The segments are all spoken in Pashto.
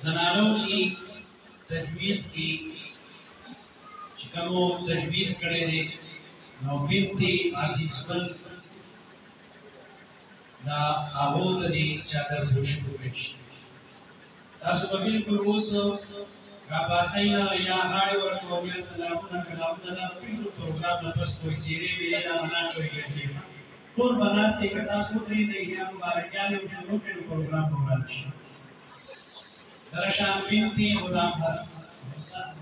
زنانوں کی تجویز کی چکمو تجویز کرے دے نو بنتی عزیز بل دا آبود دی چادر بوشی بوشی تاسو په بالکل اوس را پاساینا یا راړې ورکو یا سلامونه کلامونه دا بالکل پروګرام نه پس کوئی سیری ویلې دا نه کوي کېږي ټول بناسته کتا کو پری دی یا مبارکانه او شروع کړو پروګرام وړاندې درشان بنتي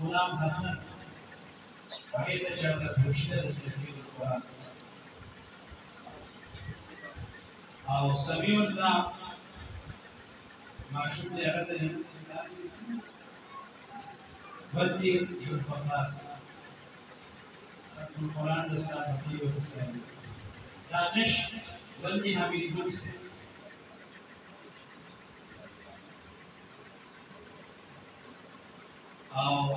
غلام حسن هغه ته چاته خوشیده د تجوید قرآن او سمیع الله معشوق دې هغه ته ولدي یو فقاس القرآن د صحابي او اسلامي دانش ولدي حمید ګل سے او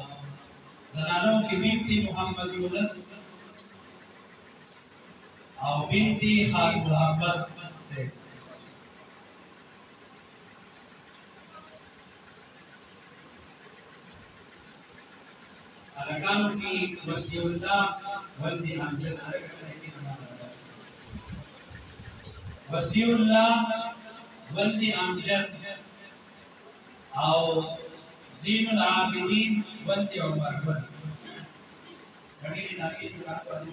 زنانوں کی بنتی محمد یونس او بنتی خالد محمد سے ارکانوں کی وسیع اللہ ولدی امجد وسیع اللہ ولدی امجد او زین العابدین ولدی عمر بڑی ناکی دکان پر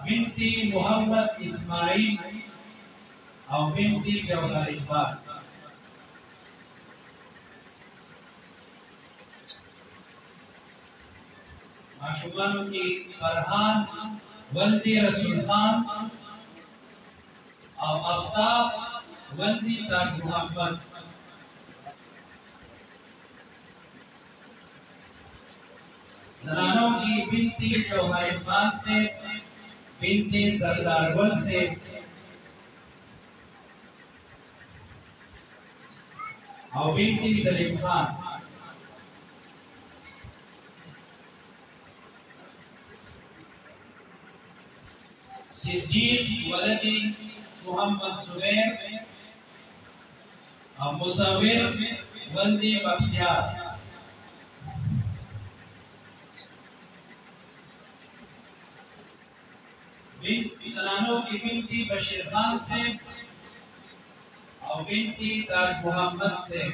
بنتی محمد اسماعیل او بنتی جوہر اقبال معشوقانوں کی فرحان ولدی رسول خان او افتاب ولدی تاج محمد زنانوں کی بنتی جوہر اقبال سے بنتی سردار گل سے او بنتی سلیم خان صدیق ولدی محمد زبیر او مصور ولدی بختیار زنانوں کی بنتی بشیر خان سے او بنتی تاج محمد سے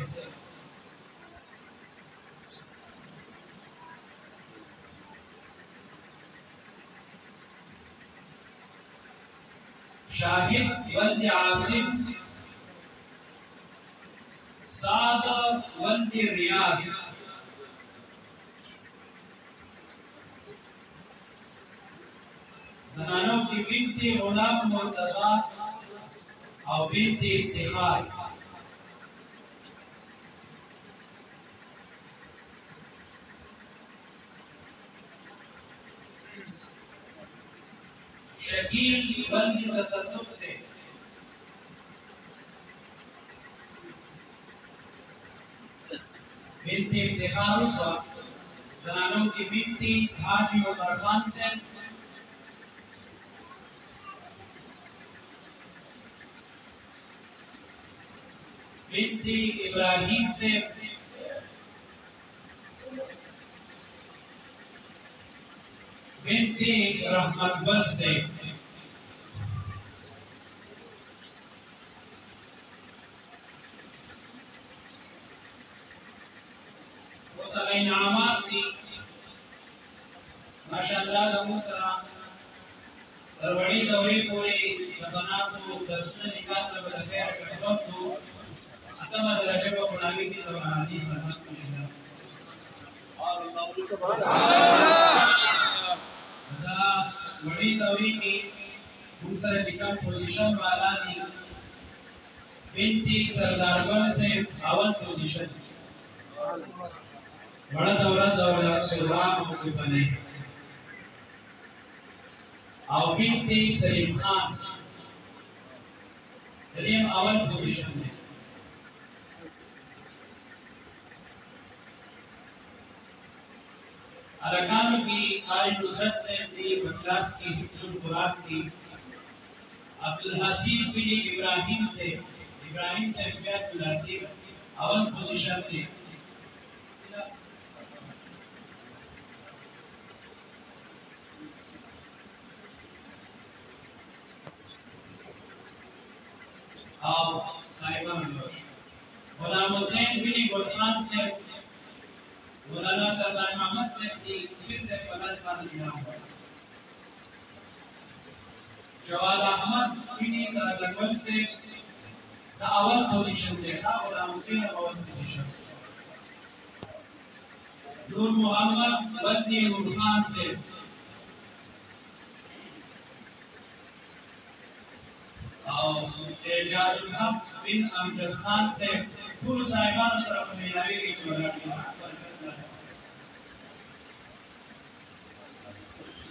شاہد ولد عاصم سعد ولد ریاض زنانوں کی بنتی غلام مرتضی او بنتی افتخار شکیل ولد تصدق سے بنتی افتخار زنانوں کی بنتی حاجی عمر خان سے بنتی ابراہیم سے بنتی رحمت بل سے وہ سب انعامات تھی ماشاءاللہ لمسرہ دروڑی دوری پوری لبناتو درسن نکاتنا بلخیر شہبتو اتما درجہ کو قرآنی سی طور حدیث نمس کنیزا دا وڑی دوری کی دوسرے لکم پوزیشن والا دی بنتی سردارگل سے اول پوزیشن بڑا دورہ سلوان ہوتی بنے او بنتی سلیم خان سلیم اول پوزیشن میں ارکان کی آئی نصرت سے تھی بکلاس کی حفظ القرآن تھی अब्दुल हसीब बिन इब्राहिम से अब्दुल Haseeb oven position थे। आओ साहिबा मिलोश गुलाम हुसैन बिन गुलफान से मौलाना सरदार मोहम्मद से फिर से पलट पानी दिया हुआ। जवाद अहमद बिन ताजगल से अव्वल पोजीशन देखा और हुसैन अव्वल पोजीशन। नूर मोहम्मद बदनी गुलफान से और एजाजुल हक बिन अमजद खान से कुल साहिबान शरफ में आए की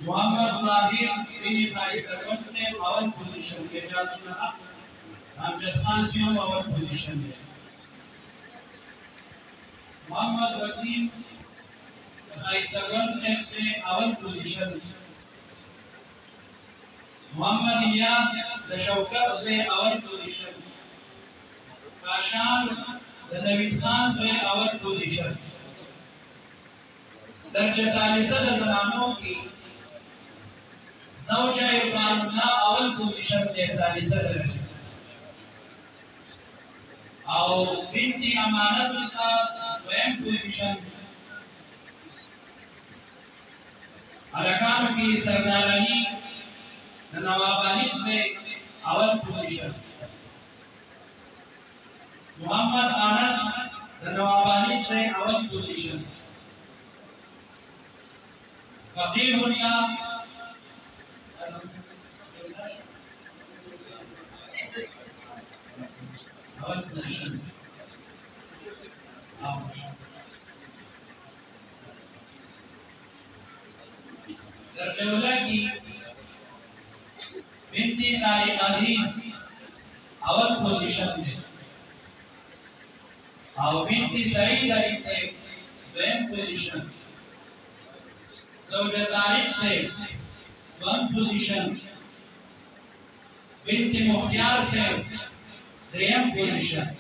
मोहम्मद ताहिर बिन फाइजल से अव्वल पोजीशन के एजाजुल हक अमजद खान की अव्वल पोजीशन में। मोहम्मद वसीम फाइजल से अव्वल पोजीशन। मोहम्मद इलियास शौकत से अव्वल पोजीशन। काशान नवीद खान से अव्वल पोजीशन। दर्जे सालिसा जनानों की ज़ौजा इरफानुल्लाह अव्वल पोजीशन में सालिसा दर्जे और बिन्ती अमानत उस्ताद वैम पोजीशन। अरकान की सरदारानी नवाबानी से अव्वल पोजीशन। मोहम्मद अनस नवाबानी से अव्वल पोजीशन। फकीर हुनिया अव्वल पोजीशन। दर्जौला की बिन्ती तारिक अजीज अव्वल पोजीशन में और बिन्ती सईद अली से वैम पोजीशन। ज़ौजा तारिक से वन पोजीशन। बिन्ती मुख्तियार से द्रियम पोजीशन।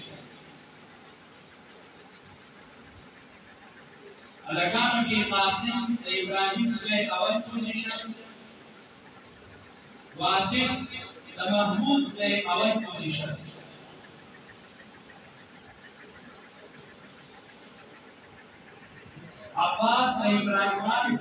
अलकान की कासिम इब्राहिम से अव्वल पोजीशन। वासिम महमूद से अव्वल पोजीशन। अब्बास इब्राहिम